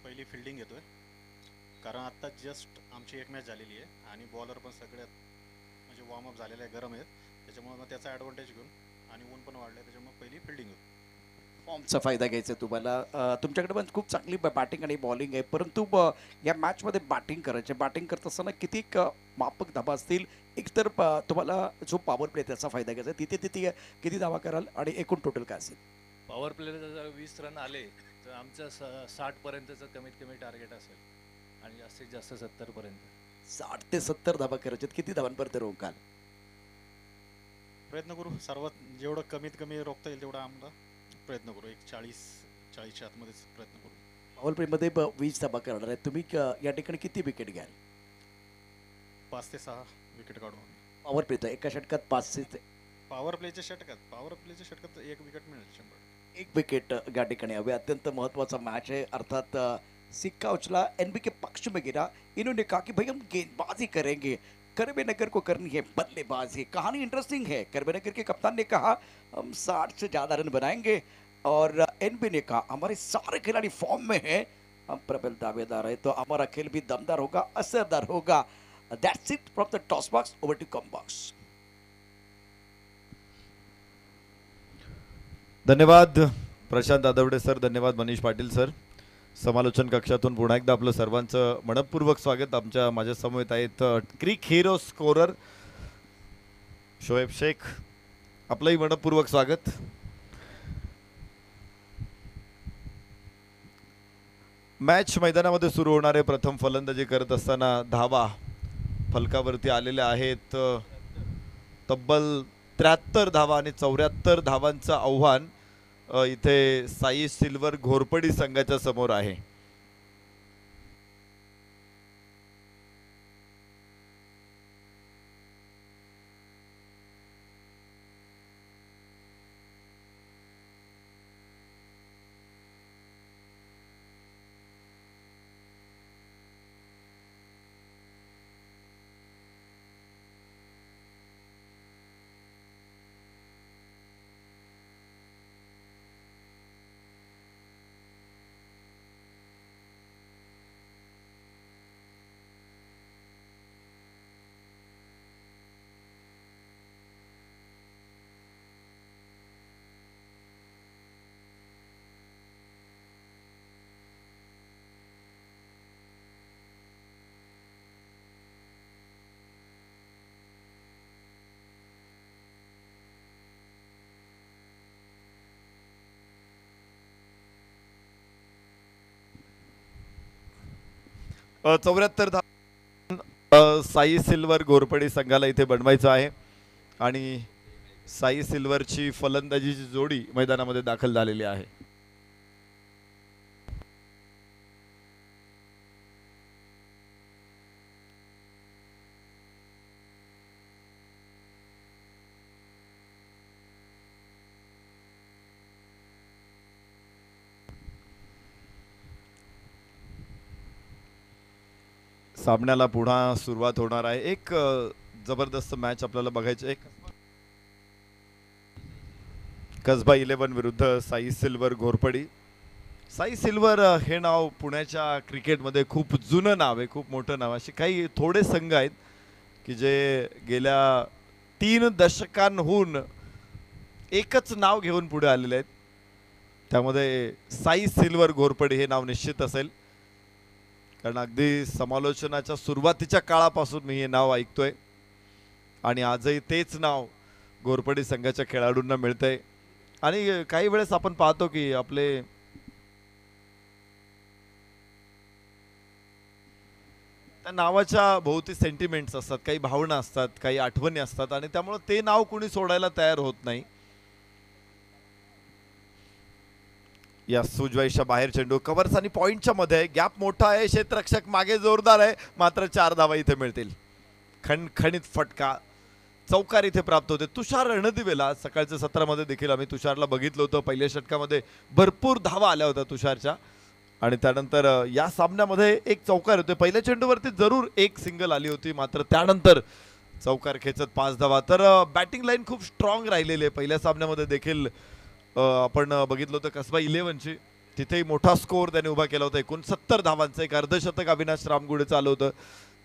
पहिली फिल्डिंग घेतोय, कारण आत्ता जस्ट आमची एक मॅच झालेली आहे आणि बॉलर पण सगळ्यात म्हणजे वॉर्मअप झालेले आहे, गरम आहेत, त्याच्यामुळे मग त्याचा ॲडव्हान्टेज घेऊन आणि ऊन पण वाढलं आहे, त्याच्यामुळे पहिली फिल्डिंग होती. फॉर्मचा फायदा घ्यायचा तुम्हाला. तुमच्याकडे पण खूप चांगली बॅटिंग आणि बॉलिंग आहे, परंतु या मॅचमध्ये बॅटिंग करायचे, बॅटिंग करत असताना किती मापक धाबा असतील. एकतर तुम्हाला जो पॉवर प्ले त्याचा फायदा घ्यायचा, तिथे तिथे किती धावा कराल आणि एकूण टोटल काय असेल. पॉवर प्लेला जर 20 रन आले तर आमचं 60 पर्यंतचं कमीत कमी टार्गेट असेल आणि जास्तीत जास्त 70 पर्यंत. 60 ते 70 धावा करायचे. किती धावांपर्यंत रोकाल? प्रयत्न करू, सर्वात जेवढं कमीत कमी रोखता येईल तेवढा आम्हाला प्रयत्न करू. एक 40च्या आतमध्येच प्रयत्न करू. पॉवर प्लेमध्ये 20 धावा करणार आहे तुम्ही. या ठिकाणी किती विकेट घ्याल? 5 ते 6 विकेट काढू आम्ही. पॉवर प्लेचा एका षटकात 5 ते पॉवर प्लेच्या षटकात 1 विकेट मिळेल 100. 1 विकेट या ठिकाणी हवे. अत्यंत महत्त्वाचा मॅच है. अर्थात सिक्का उछला, एनबी के पक्ष में गिरा. इन्होंने कहा कि भाई हम गेंदबाजी करेंगे, करबे नगर को करनी है बल्लेबाजी. कहानी इंटरेस्टिंग है. करबे नगर के कप्तान ने कहा हम 60 से ज़्यादा रन बनाएंगे और एनबी ने कहा हमारे सारे खिलाड़ी फॉर्म में हैं, हम प्रबल दावेदार है, तो हमारा खेल भी दमदार होगा, असरदार होगा. That's it from the toss box. Over to comm box. धन्यवाद प्रशांत आदवडे सर, धन्यवाद मनीष पाटील सर. समालोचन कक्षातून पुन्हा एकदा आपलं सर्वांचं मनपूर्वक स्वागत. माझ्या समवेत आहेत क्रिक हिरो स्कोरर शोएब शेख, आपलंही मनपूर्वक स्वागत. मॅच मैदानामध्ये सुरू होणारे प्रथम फलंदाजी करत असताना धावा फलकावरती आलेल्या आहेत. तब्बल 73 धावा आणि 74 धावांचं आव्हान इथे साई सिल्वर घोरपडी संघाच्या समोर आहे. 74 धाव साई सिल्वर घोरपडी संघाला इथे बनवायचं आहे आणि साई सिल्वरची फलंदाजीची जोडी मैदानामध्ये दाखल झालेली आहे. सामन्याला पुन्हा सुरुवात होणार आहे. एक जबरदस्त मॅच आपल्याला बघायची आहे. कसबा 11 विरुद्ध साई सिल्वर घोरपडी. साई सिल्वर हे नाव पुण्याच्या क्रिकेटमध्ये खूप जुनं नाव आहे, खूप मोठं नाव. असे काही थोडे संघ आहेत की जे गेल्या 3 दशकांहून एकच नाव घेऊन पुढे आलेले आहेत. त्यामध्ये साई सिल्वर घोरपडी हे नाव निश्चित असेल, कारण अगदी समालोचनाच्या सुरुवातीच्या काळापासून मी हे नाव ऐकतोय आणि आजही तेच नाव घोरपडी संघाच्या खेळाडूंना मिळतंय. आणि काही वेळेस आपण पाहतो की आपले त्या नावाच्या भोवती सेंटिमेंट्स असतात, काही भावना असतात, काही आठवणी असतात आणि त्यामुळे ते नाव कुणी सोडायला तयार होत नाही. या सुजवाईच्या बाहेर चेंडू कव्हर्स आणि पॉइंटच्या मध्ये गॅप मोठा आहे. क्षेत्ररक्षक मागे जोरदार आहे, मात्र 4 धावा इथे मिळतील. खणखणीत फटका चौकार इथे प्राप्त होते. तुषार रणदिवेला सकाळच्या सत्रामध्ये देखील आम्ही तुषारला बघितलं होतं. पहिल्या षटकामध्ये भरपूर धावा आल्या होत्या तुषारच्या आणि त्यानंतर या सामन्यामध्ये एक चौकार होते. पहिल्या चेंडूवरती जरूर एक सिंगल आली होती, मात्र त्यानंतर चौकार खेचत 5 धावा. तर बॅटिंग लाईन खूप स्ट्रॉंग राहिलेली आहे. पहिल्या सामन्यामध्ये देखील आपण बघितलं होतं कसबा 11ची, तिथेही मोठा स्कोअर त्याने उभा केला होता. 69 धावांचं एक अर्धशतक अविनाश रामगुडेचं आलं होतं.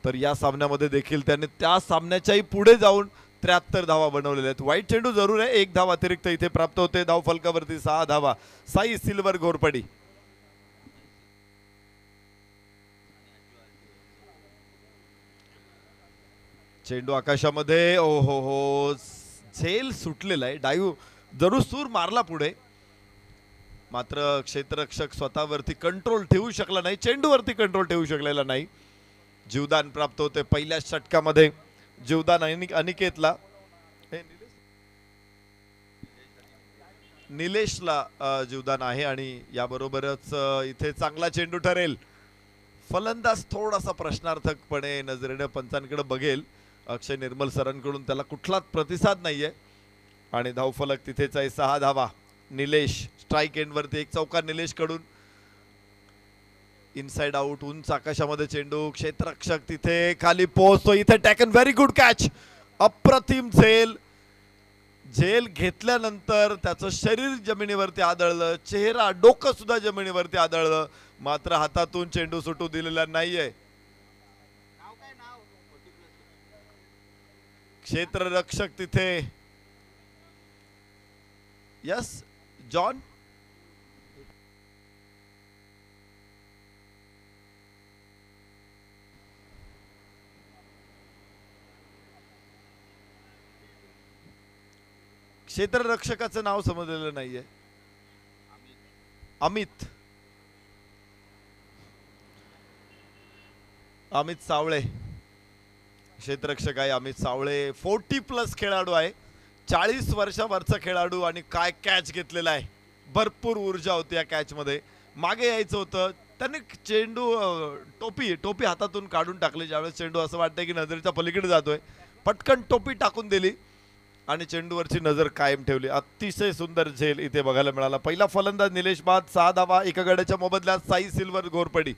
तर या सामन्यामध्ये देखील त्याने त्या सामन्याच्याही पुढे जाऊन 73 धावा बनवलेल्या आहेत. वाईट चेंडू जरूर आहे, 1 धाव अतिरिक्त इथे प्राप्त होते. धाव फलकावरती 6 धावा. साई सिल्वर घोरपडी. चेंडू आकाशामध्ये, ओ हो, झेल सुटलेला आहे. डायू जरूर सूर मारला पुढे, मात्र क्षेत्ररक्षक स्वतःवरती कंट्रोल ठेवू शकला नाही, चेंडूवरती कंट्रोल ठेवू शकलेला नाही. जीवदान प्राप्त होते पहिल्या षटकामध्ये. जीवदान अनिकेतला, निलेशला जीवदान आहे आणि याबरोबरच इथे चांगला चेंडू ठरेल. फलंदाज थोडासा प्रश्नार्थकपणे नजरेने पंचांकडे बघेल. अक्षय निर्मल सरांकडून त्याला कुठलाच प्रतिसाद नाहीये आणि धावफलक तिथेच आहे. 6 धावा. निलेश स्ट्राईक एंडवरती एक चौकार निलेश कडून. इनसाइड आउट, उंच आकाशामध्ये चेंडू. क्षेत्ररक्षक तिथे खाली पोहोचतो. इथे टॅकन, व्हेरी गुड कॅच. अप्रतिम झेल. झेल घेतल्यानंतर त्याचं शरीर जमिनीवरती आदळलं, चेहरा डोकं सुद्धा जमिनीवरती आदळलं, मात्र हातातून चेंडू सुटू दिलेला नाहीये. क्षेत्ररक्षक तिथे, यस जॉन, क्षेत्ररक्षकाचं नाव समजलेलं नाहीये. अमित सावळे क्षेत्ररक्षक आहे. अमित सावळे 40+ खेळाडू आहे, 40 वर्षावरचा खेळाडू आणि काय कॅच घेतलेला आहे. भरपूर ऊर्जा होती या कॅच मध्ये. मागे यायचं होतं, त्यांनी चेंडू टोपी हातातून काढून टाकली. ज्यावेळेस चेंडू असं वाटतंय की नजरेच्या पलीकडे जातोय, पटकन टोपी टाकून दिली आणि चेंडूवरची नजर कायम ठेवली. अतिशय सुंदर झेल इथे बघायला मिळाला. पहिला फलंदाज निलेश बाद. 6 धावा. एका गड्याच्या मोबदल्यात साई सिल्वर घोरपडी.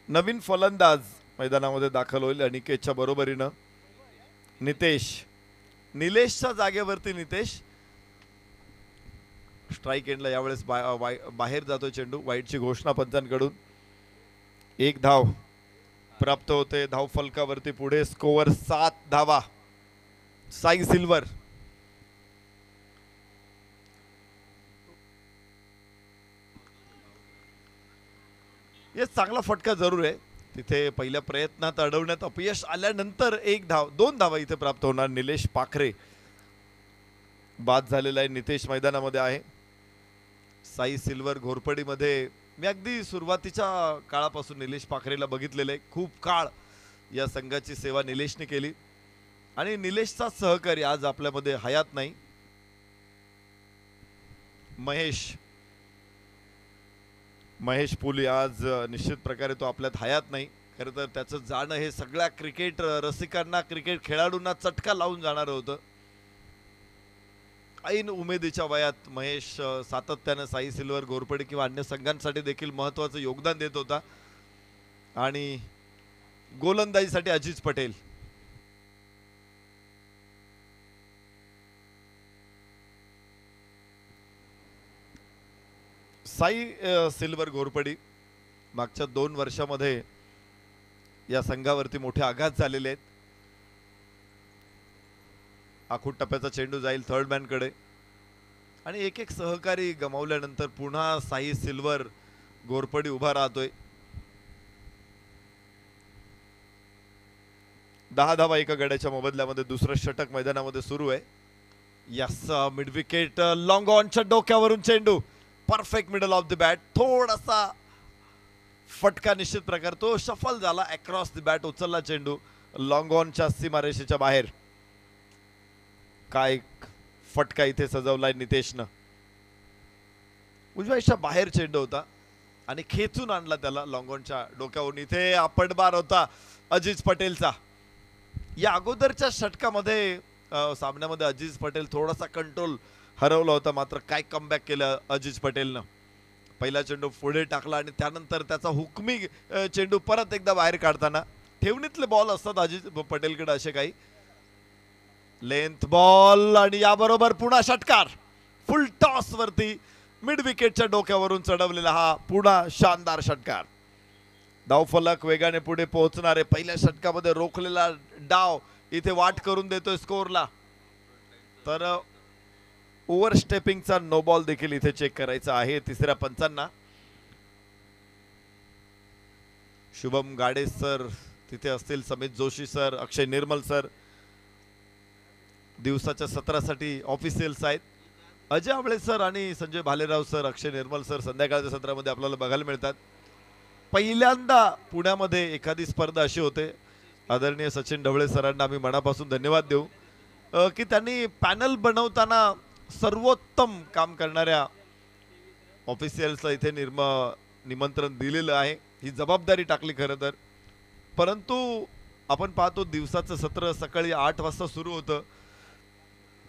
नवीन फलंदाज मैदानामध्ये दाखल होईल अनिकेतच्या बरोबरीनं. नितेश, निलेशच्या जागेवरती नितेश. स्ट्राईक एंडला यावेळेस बाहेर जातो चेंडू. वाईटची घोषणा पंचांकडून. 1 धाव प्राप्त होते. धाव फलकावरती पुढे स्कोअर 7 धावा. साई सिल्वर. चांगला फटका जरूर आहे. तिथे पहिल्या प्रयत्नात अडवण्यात अपयश आल्यानंतर 1 धाव, 2 धावा इथे प्राप्त होणार. निलेश पाखरे बाद झालेला आहे. नितेश मैदानामध्ये आहे. साई सिल्वर घोरपडीमध्ये मी अगदी सुरुवातीच्या काळापासून निलेश पाखरेला बघितलेलं आहे. खूप काळ या संघाची सेवा निलेशने केली आणि निलेशचा सहकारी आज आपल्यामध्ये हयात नाही. महेश पुली आज निश्चित प्रकारे तो आपल्यात हयात नाही. खरं तर त्याचं जाणं हे सगळ्या क्रिकेट रसिकांना, क्रिकेट खेळाडूंना चटका लावून जाणार होतं. ऐन उमेदीच्या वयात महेश सातत्यानं साई सिल्वर घोरपडी किंवा अन्य संघांसाठी देखील महत्वाचं योगदान देत होता. आणि गोलंदाजीसाठी अजिज पटेल. साई सिल्वर घोरपडी मागच्या 2 वर्षामध्ये या संघावरती मोठे आघात झालेले आहेत. आखूड टप्प्याचा चेंडू जाईल थर्ड मॅन कडे आणि एक एक सहकारी गमावल्यानंतर पुन्हा साई सिल्वर घोरपडी उभा राहतोय. 10 धावा एका गड्याच्या मोबदल्यामध्ये दुसरं षटक मैदानामध्ये सुरू आहे. यस, मिड विकेट लॉंग ऑनच्या डोक्यावरून चेंडू perfect middle of the bat. थोडासा फटका निश्चित प्रकार तो शफल झाला अक्रॉस द बॅट. उचलला चेंडू लॉंग ऑनच्या सीमारेषेच्या बाहेर. काय फटका इथे सजवलाय नितेशनं. उजव्याच्या बाहेर चेंडू होता आणि खेचून आणला त्याला लॉंग ऑनच्या डोक्यावरून. इथे आपटबार होता अजिज पटेलचा. या अगोदरच्या षटकामध्ये सामन्यामध्ये अजिज पटेल थोडासा कंट्रोल हरवला होता, मात्र काय कमबॅक केलं अजिज पटेलनं. पहिला चेंडू पुढे टाकला आणि त्यानंतर त्याचा हुकमी चेंडू परत एकदा बाहेर काढताना. ठेवणीतले बॉल असतात अजिज पटेलकडे असे काही. लेंथ बॉल आणि याबरोबर पुन्हा षटकार. फुल टॉस वरती मिड विकेटच्या डोक्यावरून चढवलेला हा पुन्हा शानदार षटकार. धावफलक वेगाने पुढे पोहोचणारे पहिल्या षटकामध्ये रोखलेला डाव इथे वाट करून देतोय स्कोरला. तर ओव्हर स्टेपिंगचा नो बॉल देखील इथे चेक करायचा आहे तिसऱ्या पंचांना. शुभम गाडे सर तिथे असतील, समित जोशी सर, अक्षय निर्मल सर दिवसाच्या सत्रासाठी ऑफिशियल्स आहेत. अजय आवळे सर आणि संजय भालेराव सर, अक्षय निर्मल सर संध्याकाळच्या सत्रामध्ये आपल्याला बघायला मिळतात. पहिल्यांदा पुण्यामध्ये एखादी स्पर्धा अशी होते. आदरणीय सचिन ढवळे सरांना आम्ही मनापासून धन्यवाद देऊ की त्यांनी पॅनल बनवताना सर्वोत्तम काम करणाऱ्या ऑफिशियल्सला इथे निमंत्रण दिलेलं आहे. ही जबाबदारी टाकली खरं तर. परंतु आपण पाहतो दिवसाचं सत्र सकाळी 8 वाजता सुरू होतं.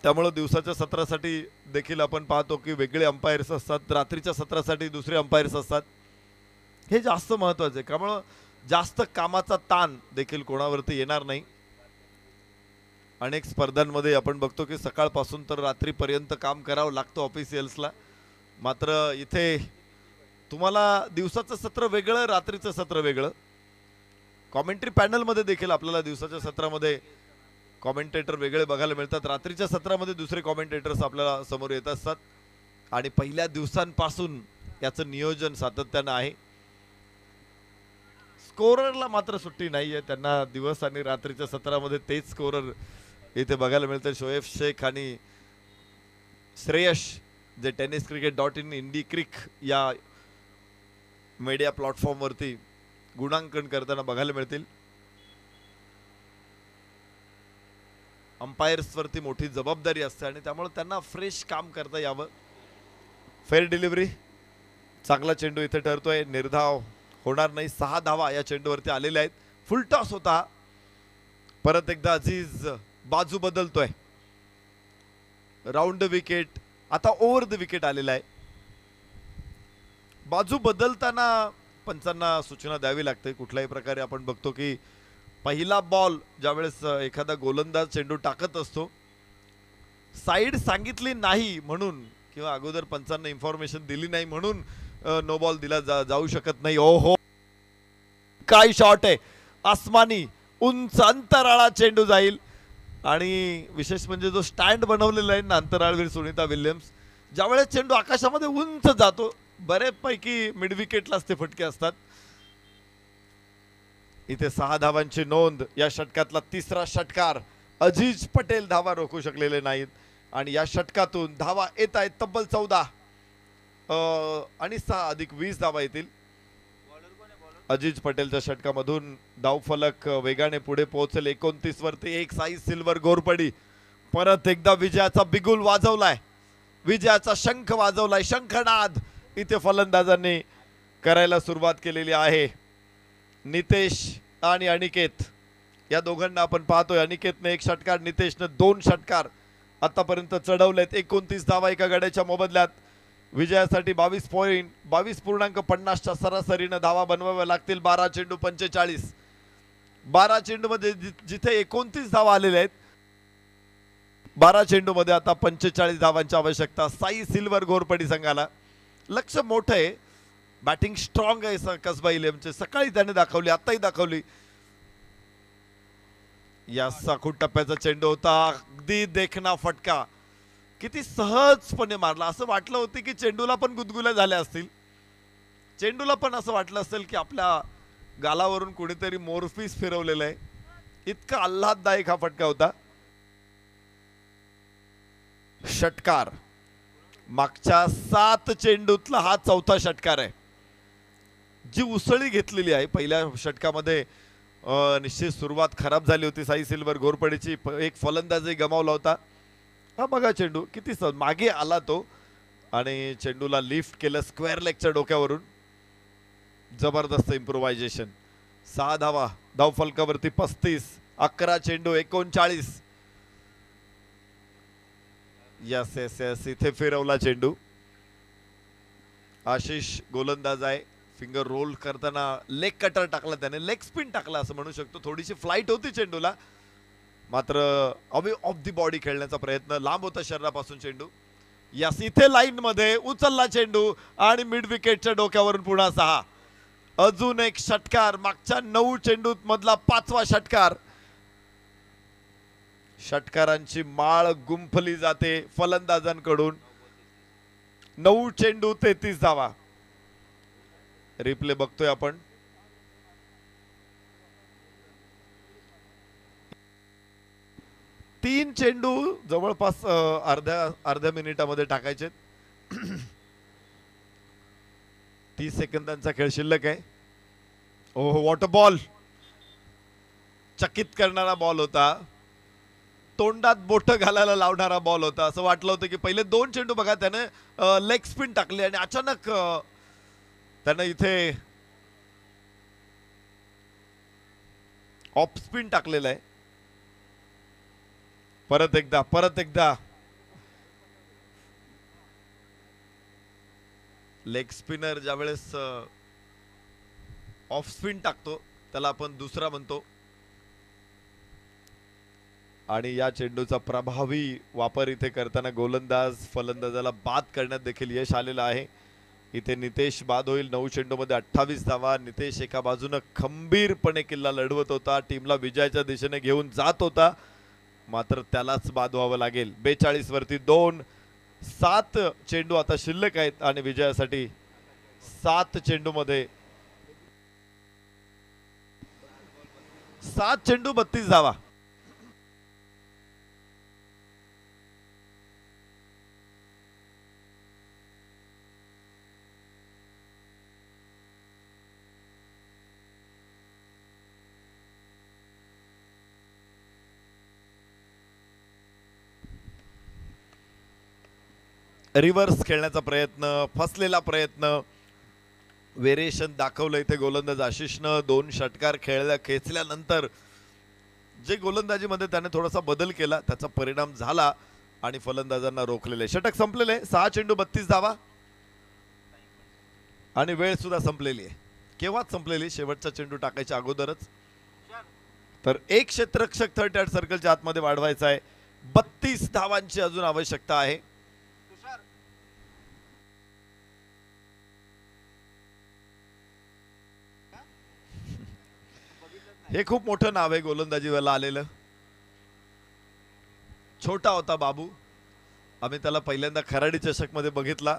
त्यामुळे दिवसाच्या सत्रासाठी देखील आपण पाहतो की वेगळे अंपायर्स असतात, रात्रीच्या सत्रासाठी दुसरे अंपायर्स असतात. हे जास्त महत्वाचं आहे. त्यामुळं जास्त कामाचा ताण देखील कोणावरती येणार नाही. अनेक स्पर्धांमध्ये आपण बघतो की सकाळपासून तर रात्रीपर्यंत काम करावं लागतं ऑफिशियल्सला. मात्र इथे तुम्हाला दिवसाचं सत्र वेगळं, रात्रीचं सत्र वेगळं. कॉमेंट्री पॅनलमध्ये देखील आपल्याला दिवसाच्या सत्रामध्ये कॉमेंटेटर वेगळे बघायला मिळतात. रात्रीच्या सत्रामध्ये दुसरे कॉमेंटेटर्स आपल्याला समोर येत असतात. आणि पहिल्या दिवसांपासून याचं नियोजन सातत्यानं आहे. स्कोररला मात्र सुट्टी नाहीये. त्यांना दिवस आणि रात्रीच्या सत्रामध्ये तेच स्कोरर इथे बघायला मिळतं. शोएब शेख आणि श्रेयश जे tenniscricket.in इंडी क्रिक या मीडिया प्लॅटफॉर्मवरती गुणांकन करताना बघायला मिळतील. अंपायर्सवरती मोठी जबाबदारी असते आणि त्यामुळे त्यांना फ्रेश काम करता यावं. फेअर डिलिव्हरी, चांगला चेंडू इथे ठरतोय. निर्धाव होणार नाही. 6 धावा या चेंडूवरती आलेल्या आहेत. फुल टॉस होता. परत एकदा अजीज बाजू बदलतोय. राऊंड द विकेट, आता ओव्हर द विकेट आलेला आहे. बाजू बदलताना पंचांना सूचना द्यावी लागते. कुठल्याही प्रकारे आपण बघतो की पहिला बॉल ज्यावेळेस एखादा गोलंदाज चेंडू टाकत असतो, साईड सांगितली नाही म्हणून किंवा अगोदर पंचांना इन्फॉर्मेशन दिली नाही म्हणून नो बॉल दिला जाऊ शकत नाही. ओहो, काय शॉट आहे. आसमानी उंच अंतराळा चेंडू जाईल. आणि विशेष म्हणजे जो स्टँड बनवलेला आहे ना अंतराळवीर सुनीता विल्यम्स, ज्यावेळेस चेंडू आकाशामध्ये उंच जातो, बऱ्यापैकी मिड विकेटलाच ते फटके असतात. इथे 6 धावांची नोंद. या षटकातला तिसरा षटकार. अजीज पटेल धावा रोखू शकलेले नाहीत आणि या षटकातून धावा येत आहेत तब्बल 14. आणि 6 अधिक 20 धावा येतील. अजिज पटेलच्या षटकामधून धावफलक वेगाने पुढे पोहोचेल. 29 वरती 1 साई सिल्वर घोरपडी. परत एकदा विजयाचा बिगुल वाजवलाय, विजयाचा शंख वाजवलाय, शंखनाद इथे फलंदाजांनी करायला सुरुवात केलेली आहे. नितेश आणि अनिकेत या दोघांना आपण पाहतोय. अनिकेतने 1 षटकार, नितेशने 2 षटकार आतापर्यंत चढवलेत. 29 धावा एका गड्याच्या मोबदल्यात. विजयासाठी 22.50च्या सरासरीनं धावा बनवाव्या लागतील. 12 चेंडू 45. 12 चेंडू मध्ये जिथे 29 धावा आलेल्या आहेत, 12 चेंडू मध्ये आता 45 धावांची आवश्यकता. साई सिल्वर घोरपडी संघाला लक्ष मोठं आहे. बॅटिंग स्ट्रॉंग आहे कसबा इलेव्हनचे. सकाळी त्याने दाखवली, आताही दाखवली. या साखूट टप्प्याचा चेंडू होता. अगदी देखना फटका, किती सहजपणे मारला. असं वाटलं होतं की चेंडूला पण गुदगुल्या झाल्या असतील. चेंडूला पण असं वाटलं असेल की आपल्या गालावरून कुणीतरी मोरफीस फिरवलेलं आहे. इतका आल्हाददायक हा फटका होता. षटकार मागच्या 7 चेंडूतला हा 4था षटकार आहे. जी उसळी घेतलेली आहे पहिल्या षटकामध्ये, निश्चित सुरुवात खराब झाली होती साई सिल्वर घोरपडीची. एक फलंदाजही गमावला होता. हा बघा चेंडू किती मागे आला तो आणि चेंडूला लिफ्ट केलं स्क्वेअर लेगच्या डोक्यावरून. जबरदस्त इम्प्रोव्हायझेशन. 6 धावा धावफलकावरती 35. 11 चेंडू 39. यस यस यस इथे फिरवला चेंडू. आशिष गोलंदाज आहे. फिंगर रोल करताना लेग कटर टाकला त्याने, लेग स्पिन टाकला असं म्हणू शकतो. थोडीशी फ्लाईट होती चेंडूला, मात्र अवे ऑफ दी बॉडी खेळण्याचा प्रयत्न. लांब होता शरीरापासून चेंडू. यस इथे लाईन मध्ये उचलला चेंडू आणि मिड विकेटच्या डोक्यावरून पुन्हा 6. अजून एक षटकार. मागच्या 9 चेंडूत मधला 5वा षटकार. षटकारांची माळ गुंफली जाते फलंदाजांकडून. 9 चेंडू 33 धावा. रिप्ले बघतोय आपण. तीन चेंडू जवळपास अर्ध्या मिनिटामध्ये टाकायचे. 30 सेकंदांचा खेळ शिल्लक आहे. ओह वॉट अ बॉल. चकित करणारा बॉल होता. तोंडात बोट घालायला लावणारा बॉल होता. असं वाटलं होतं की पहिले 2 चेंडू बघा त्याने लेग स्पिन टाकली आणि अचानक त्याने इथे ऑफ स्पिन टाकलेलं आहे. परत एकदा लेग स्पिनर ज्यावेळेस ऑफ स्पिन टाकतो त्याला आपण दुसरा म्हणतो. आणि या चेंडूचा प्रभावी वापर इथे करताना गोलंदाज फलंदाजाला बाद करण्यात देखील यश आलेलं आहे. इथे नितेश बाद होईल. 9 चेंडूमध्ये 28 धावा. नितेश एका बाजूने खंबीरपणे किल्ला लढवत होता, टीमला विजयाच्या दिशेने घेऊन जात होता, मात्र त्यालाच बाद व्हावं लागेल. 42 वरती 2. 7 चेंडू आता शिल्लक आहेत आणि विजयासाठी 7 चेंडूमध्ये 7 चेंडू 32 धावा. रिव्हर्स खेळण्याचा प्रयत्न, फसलेला प्रयत्न, व्हेरिएशन दाखवलं इथे गोलंदाज आशिषनं. 2 षटकार खेचल्यानंतर जे गोलंदाजीमध्ये त्याने थोडासा बदल केला त्याचा परिणाम झाला आणि फलंदाजांना रोखलेले. षटक संपलेले. 6 चेंडू 32 धावा आणि वेळ सुद्धा संपलेली आहे. केव्हाच संपलेली, शेवटचा चेंडू टाकायच्या अगोदरच. तर एक क्षेत्ररक्षक थर्ड ॲट सर्कलच्या आतमध्ये वाढवायचा आहे. 32 धावांची अजून आवश्यकता आहे. हे खूप मोठं नाव आहे गोलंदाजीला आलेलं. छोटा होता बाबू. आम्ही त्याला पहिल्यांदा खराडी चषक मध्ये बघितला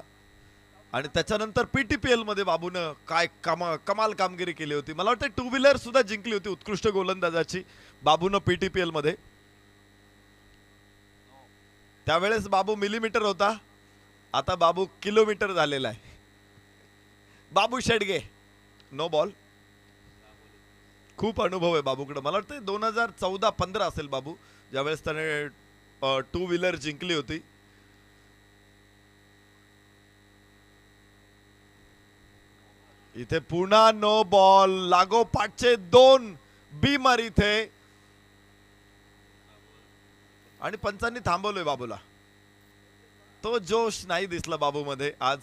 आणि त्याच्यानंतर पीटीपीएल मध्ये बाबूनं काय कमाल कामगिरी केली होती. मला वाटतं 2 व्हीलर सुद्धा जिंकली होती उत्कृष्ट गोलंदाजाची बाबूनं पीटीपीएल मध्ये. त्यावेळेस बाबू मिलीमीटर होता आता बाबू किलोमीटर झालेला आहे. बाबू शेडगे नो बॉल. खूप अनुभव आहे बाबूकडे. मला वाटतं 2014-15 असेल बाबू, ज्यावेळेस त्याने 2 व्हीलर जिंकली होती. इथे पुन्हा नो बॉल. लागोपाठचे 2 बीमर इथे, आणि पंचांनी थांबवलोय बाबूला. तो जोश नाही दिसला बाबूमध्ये आज,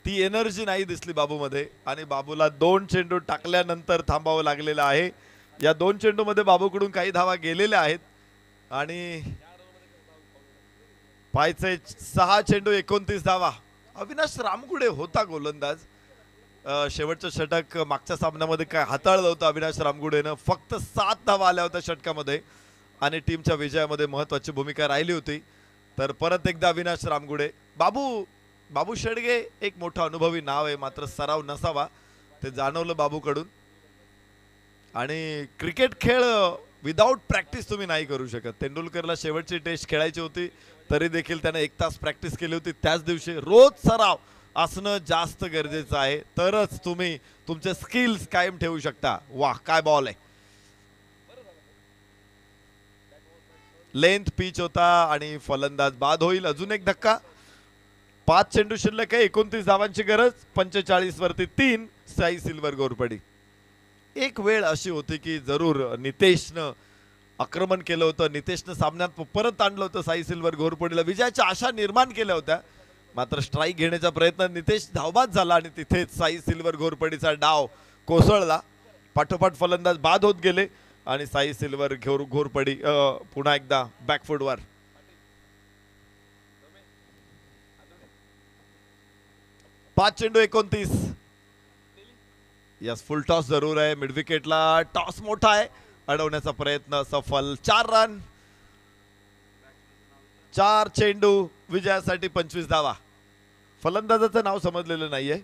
ती एनर्जी नाही दिसली बाबूमध्ये, आणि बाबूला 2 चेंडू टाकल्यानंतर थांबावं लागलेलं आहे. या 2 चेंडूमध्ये बाबूकडून काही धावा गेलेल्या आहेत, आणि पाहायचे 6 चेंडू 29 धावा. अविनाश रामगुडे होता गोलंदाज. शेवटचं षटक मागच्या सामन्यामध्ये काय हाताळलं होतं अविनाश रामगुडेनं. फक्त 7 धावा आल्या होत्या षटकामध्ये, आणि टीमच्या विजयामध्ये महत्वाची भूमिका राहिली होती. तर परत एकदा अविनाश रामगुडे. बाबू शेडगे एक मोठा अनुभवी नाव आहे, मात्र सराव नसावा ते जाणवलं बाबूकडून. आणि क्रिकेट खेळ विदाऊट प्रॅक्टिस तुम्ही नाही करू शकत. तेंडुलकरला शेवटची टेस्ट खेळायची होती, तरी देखील त्याने 1 तास प्रॅक्टिस केली होती. त्याच दिवशी रोज सराव असणं जास्त गरजेचं आहे, तरच तुम्ही तुमचे स्किल्स कायम ठेवू शकता. वाह, काय बॉल आहे. लेंथ पिच होता आणि फलंदाज बाद होईल. अजून एक धक्का. 5 चेंडू शिल्लक आहे, 29 धावांची गरज. 45 वरती 3. साई सिल्वर घोरपडी. एक वेळ अशी होती की जरूर नितेशनं आक्रमण केलं होतं, नितेशनं सामन्यात परत आणलं होतं साई सिल्वर घोरपडीला, विजयाच्या आशा निर्माण केल्या होत्या. मात्र स्ट्राईक घेण्याचा प्रयत्न, नितेश धावबाद झाला आणि तिथेच साई सिल्वर घोरपडीचा डाव कोसळला. पाठोपाठ फलंदाज बाद होत गेले आणि साई सिल्वर घोरपडी पुन्हा एकदा बॅकफुटवर. पाच चेंडू 29. यस, फुल टॉस जरूर आहे. मिड विकेटला टॉस मोठा आहे, अडवण्याचा प्रयत्न सफल. 4 रन, 4 चेंडू, विजयासाठी 25 धावा. फलंदाजाचं नाव समजलेलं नाहीये.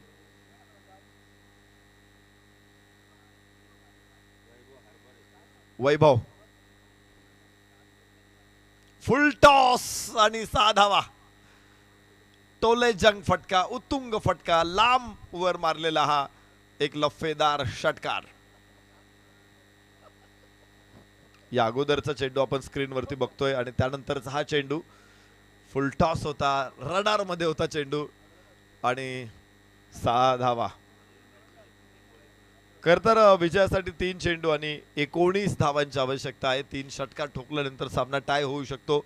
वैभव. फुल टॉस आणि 6 धावा. टोले जंग फटका, उत्तुंग फटका, लांब वर मारलेला हा एक लफेदार षटकार. या अगोदरचा चेंडू आपण स्क्रीनवरती बघतोय आणि त्यानंतरचा हा चेंडू फुल टॉस होता, रडार मध्ये होता चेंडू आणि 6 धावा. तर विजयासाठी 3 चेंडू आणि 19 धावांची आवश्यकता आहे. 3 षटकार ठोकल्यानंतर सामना टाय होऊ शकतो.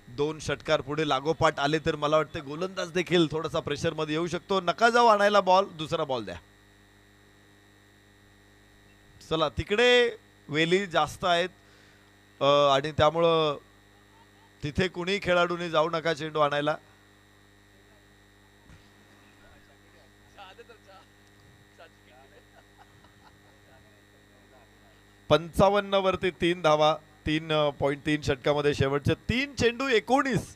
2 षटकार पुढे लागोपाठ आले तर मला वाटते गोलंदाज देखील थोडासा प्रेशर मध्ये येऊ शकतो. नका जाऊ आणायला बॉल, दुसरा बॉल द्या. चला, तिकडे वेली जास्त आहेत आणि त्यामुळं तिथे कुणी खेळाडूंनी जाऊ नका चेंडू आणायला. 55 वरती 3 धावा. 3.3 षटकामध्ये शेवटचे 3 चेंडू 19.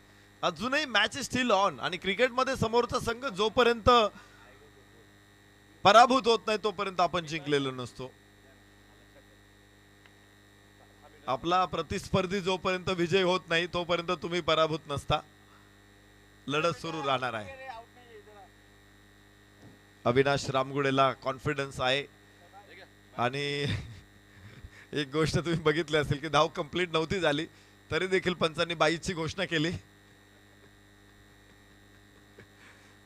अजूनही मॅच स्टील ऑन. आणि क्रिकेटमध्ये समोरचा संघ जोपर्यंत पराभूत होत नाही तोपर्यंत आपण जिंकलेलो नसतो. आपला प्रतिस्पर्धी जोपर्यंत विजय होत नाही तोपर्यंत तुम्ही पराभूत नसता. लढत सुरू राहणार आहे. अविनाश रामगुडेला कॉन्फिडन्स आहे. आणि एक गोष्ट तुम्ही बघितली असेल की धाव कंप्लीट नव्हती झाली तरी देखील पंचांनी बाईची घोषणा केली.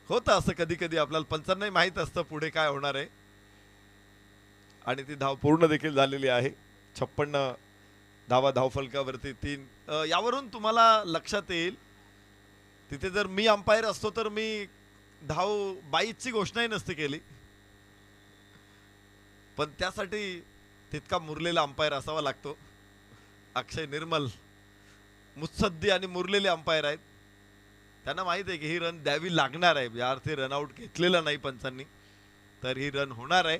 होतं असं कधी कधी, आपल्याला पंचांनाही माहित असतं पुढे काय होणार आहे. आणि ती धाव पूर्ण देखील झालेली आहे. 56 धावा धावफलकावरती 3. यावरून तुम्हाला लक्षात येईल तिथे जर मी अंपायर असतो तर मी धाव बाईची घोषणाही नसती केली. पण त्यासाठी तितका मुरलेला अंपायर असावा लागतो. अक्षय निर्मल मुत्सद्दी आणि मुरलेले अंपायर आहेत. त्यांना माहित आहे की ही रन द्यावी लागणार आहे. या अर्थी रनआउट घेतलेला नाही पंचांनी, तर ही रन होणार आहे.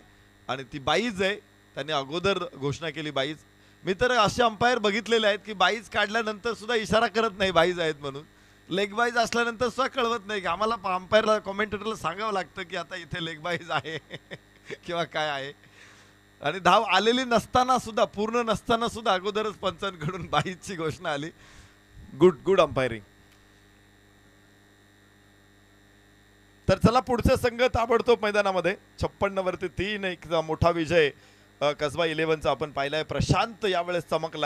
आणि ती बाईज आहे, त्यांनी अगोदर घोषणा केली बाईज. मी तर असे अंपायर बघितलेले आहेत की बाईज काढल्यानंतर सुद्धा इशारा करत नाही बाईज आहेत म्हणून. लेग बाईज असल्यानंतर सुद्धा कळवत नाही की आम्हाला अंपायरला, कॉमेंटेटरला सांगावं लागतं की आता इथे लेग बाईज आहे किंवा काय आहे. आणि धाव आलेली नसताना सुद्धा, पूर्ण नसताना सुद्धा अगोदरच पंचांकडून बाईजची घोषणा आली. Good umpiring. तर चला पुढचे संघ ताबडतोब मैदानामध्ये 56 वरती 3 एक मोठा विजय कसबा 11चा आपण पाहिलाय. प्रशांत यावेळेस चमकला.